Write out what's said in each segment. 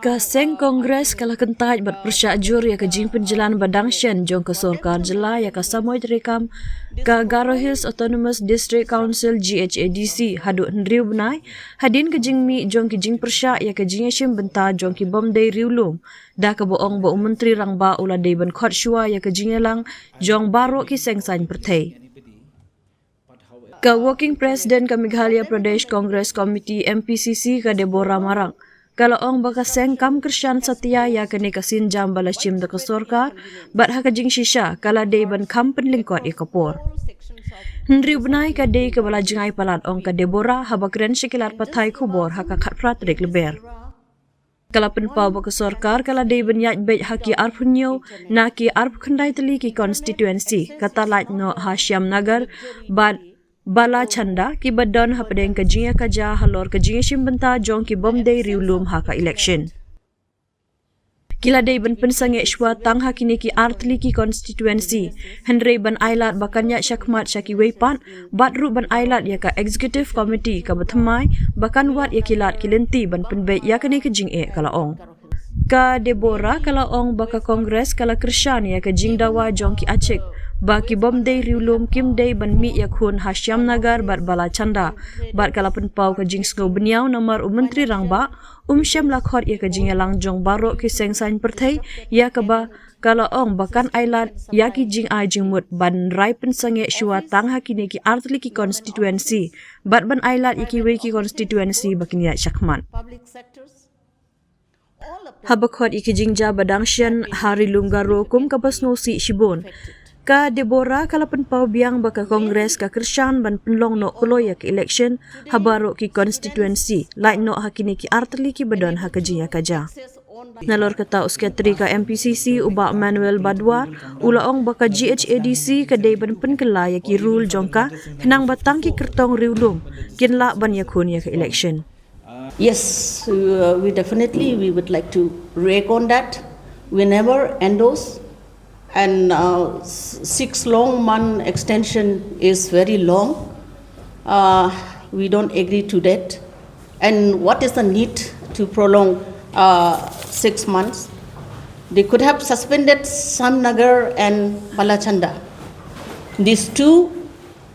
Kaseng Kongres kala kentaj bat persyaajur ya kajing pynjlan badang shen jong ke Sorkar Jela ya ka Samoy Rekam ka Garo Hills Autonomous District Council GHADC hadu hendriu benai hadin kajing mi jong kajing Pyrshah ya kajing shim benta jong ki bomdai riulum dah ka boong ba menteri rangba ula dei ban khot shua ya kajing lang jong baro ki sengsan perthai ka Working President ka Meghalaya Pradesh Congress Committee MPCC ka Deborah Marang kalau ong baka sengkam Krishan Satya ya kene kasin jam balashim da kasorkar bat hakajing shisha kala dei ban kam penlingkot ikapor hendri benai ka dei ka bala jingai palat ong ka Deborah habakren shikilat patai kubor haka khatprat rek leber kala penpau baka sorkar kala dei ban yaj bej haki arpunyo na ki arp khandai teli ki constituency kata lait no Hashiam Nagar bat Bala Chanda ki badon hapadeng kajinga kaja halor kajinga shimbenta jong ki bomdei riulum haka election. Kila day ban pensangeh shwa tang hakini ki artli ki constituency. Henry ban ailat bakanya syakmat syaki weipan batru ban ailat ya ka executive committee ka bathamai bakan wat ya kilat kilenti ban penbek ya kani kajing kala ong. Ka Deborah kala ong baka kongres kala Krishan ya ka jingdawa jong ki acik. Baki bomdei riulum kim day ban mi yakhun Hashiam Nagar bat Bala Chanda bat kala penpau ka jing snow beniau nomor menteri rangba syam lakhot ya ka jing lang jong barok ki sengsan perthai ya ka ba kala ong bakan ailat ya ki jing ai jingmut ban rai pensangeh shua tang hakini ki artli ki constituency bat ban ailat iki we ki constituency bakin ya syakman habakot iki jingja badang shen hari lunggaro kum kapasno si shibon ka Deborah kala penpau biang baka kongres ka Krishan ban penlong no kuloy ke election habaro ki constituency lain no hakini ki artli ki badon hakajiya kaja nalor kata usketri ka MPCC uba Manuel Badwar ulaong baka GHADC ka day ban penkela ya ki rule jongka henang batang ki kertong riulum kinla ban yakun ya ke election. Yes, we definitely we would like to rake on that. We never endorse. And 6 long month extension is very long. We don't agree to that. And what is the need to prolong 6 months? They could have suspended Samnagar and Balachanda. These two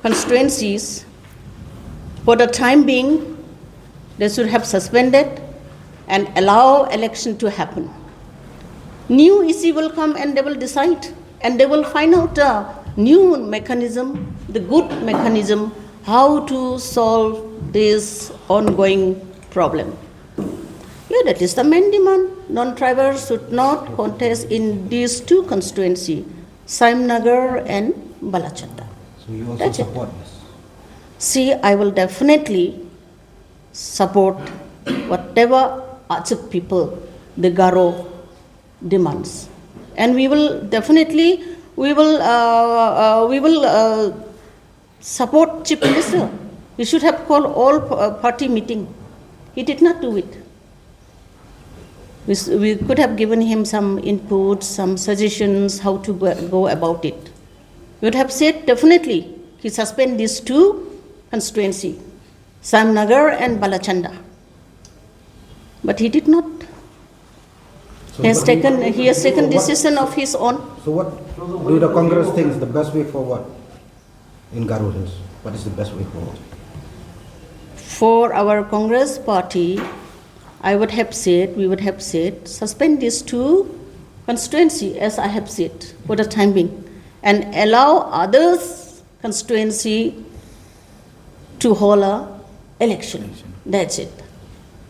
constituencies, for the time being, they should have suspended and allow election to happen. New EC will come and they will decide and they will find out a new mechanism, the good mechanism, how to solve this ongoing problem. Yeah, that is the main demand. Non-tribals should not contest in these two constituencies, Saimnagar and Balachanda. So you also support this? See, I will definitely support whatever Achuk people, the Garo, demands, and we will definitely support Chief Minister. He should have called all party meeting. He did not do it. We could have given him some input, some suggestions how to go about it. We would have said definitely he suspend these two constituency, Samnagar and Balachanda, but he did not. So He has taken decision of his own. So what do the Congress think is the best way forward in Garo Hills? What is the best way forward? For our Congress party, we would have said, suspend these two constituency as I have said for the time being and allow others constituency to hold a election. That's it.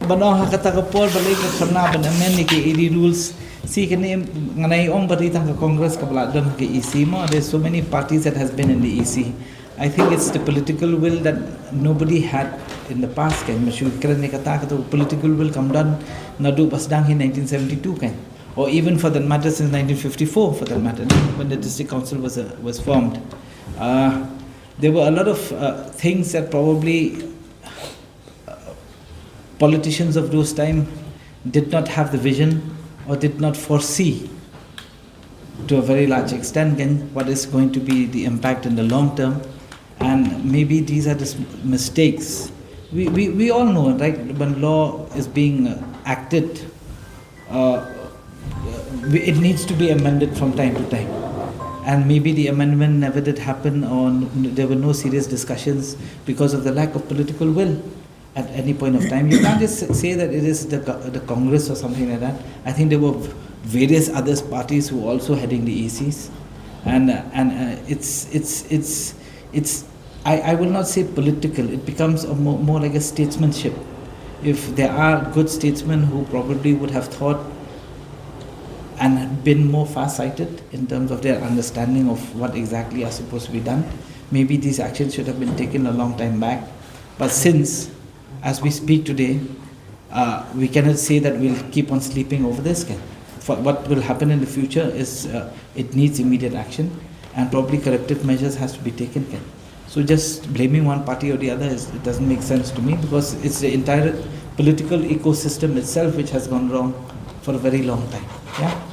Bano hakata ka pol balik ka karna ban amen ni ke ED rules si kene nganai ong bari tang ka Congress ka bala dam ke EC mo there's so many parties that has been in the EC. I think it's the political will that nobody had in the past kan mashu krane kata ka to political will come down nadu pasdang in 1972 kan or even for that matter since 1954 for that matter when the district council was formed. There were a lot of things that probably politicians of those time did not have the vision or did not foresee to a very large extent what is going to be the impact in the long term, and maybe these are the mistakes we all know, right, when law is being acted, it needs to be amended from time to time. And maybe the amendment never did happen, or there were no serious discussions because of the lack of political will at any point of time. You can't just say that it is the Congress or something like that. I think there were various other parties who were also heading the ECs, and I will not say political. It becomes more like a statesmanship. If there are good statesmen who probably would have thought and been more far-sighted in terms of their understanding of what exactly are supposed to be done, maybe these actions should have been taken a long time back. But since, as we speak today, we cannot say that we'll keep on sleeping over this. For what will happen in the future is it needs immediate action, and probably corrective measures has to be taken. So just blaming one party or the other, it doesn't make sense to me, because it's the entire political ecosystem itself which has gone wrong for a very long time. Yeah.